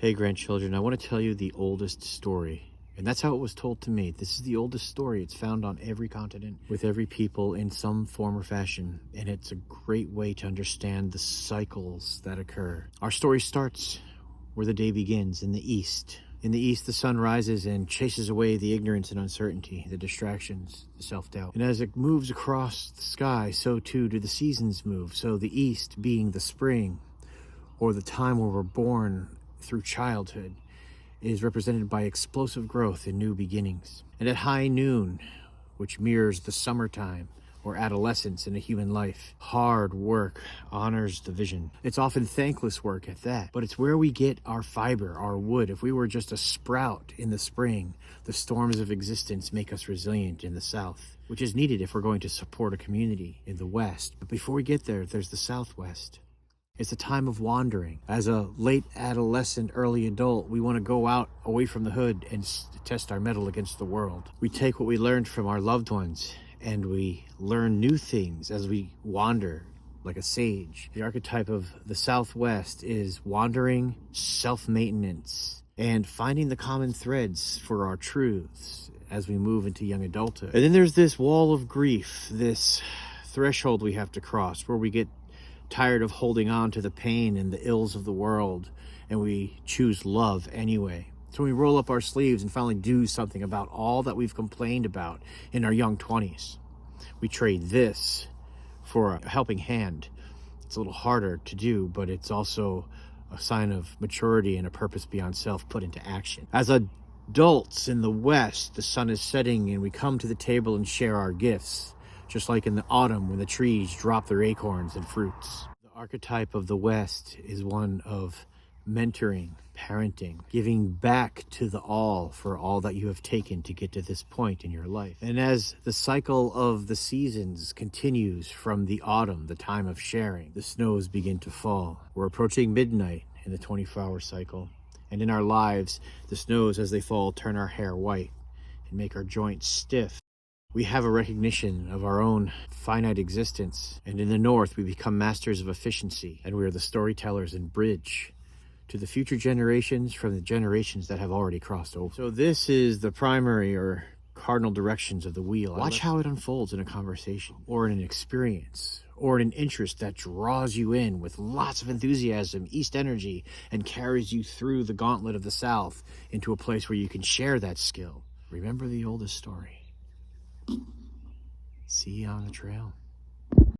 Hey grandchildren, I want to tell you the oldest story. And that's how it was told to me. This is the oldest story. It's found on every continent with every people in some form or fashion. And it's a great way to understand the cycles that occur. Our story starts where the day begins, in the east. In the east, the sun rises and chases away the ignorance and uncertainty, the distractions, the self-doubt. And as it moves across the sky, so too do the seasons move. So the east being the spring, or the time where we're born through childhood, is represented by explosive growth and new beginnings. And at high noon, which mirrors the summertime or adolescence in a human life, hard work honors the vision. It's often thankless work at that, but it's where we get our fiber, our wood. If we were just a sprout in the spring, the storms of existence make us resilient in the south, which is needed if we're going to support a community in the west. But before we get there, there's the southwest. It's a time of wandering. As a late adolescent, early adult, we want to go out away from the hood and test our mettle against the world. We take what we learned from our loved ones and we learn new things as we wander like a sage. The archetype of the Southwest is wandering, self-maintenance, and finding the common threads for our truths as we move into young adulthood. And then there's this wall of grief, this threshold we have to cross where we get tired of holding on to the pain and the ills of the world, and we choose love anyway. So we roll up our sleeves and finally do something about all that we've complained about in our young 20s. We trade this for a helping hand. It's a little harder to do, but it's also a sign of maturity and a purpose beyond self put into action. As adults in the West, the sun is setting and we come to the table and share our gifts, just like in the autumn when the trees drop their acorns and fruits. The archetype of the West is one of mentoring, parenting, giving back to the all for all that you have taken to get to this point in your life. And as the cycle of the seasons continues from the autumn, the time of sharing, the snows begin to fall. We're approaching midnight in the 24-hour cycle. And in our lives, the snows as they fall turn our hair white and make our joints stiff. We have a recognition of our own finite existence, and in the North, we become masters of efficiency, and we are the storytellers and bridge to the future generations from the generations that have already crossed over. So this is the primary or cardinal directions of the wheel. Watch how it unfolds in a conversation, or in an experience, or in an interest that draws you in with lots of enthusiasm, East energy, and carries you through the gauntlet of the South into a place where you can share that skill. Remember the oldest story. See you on the trail.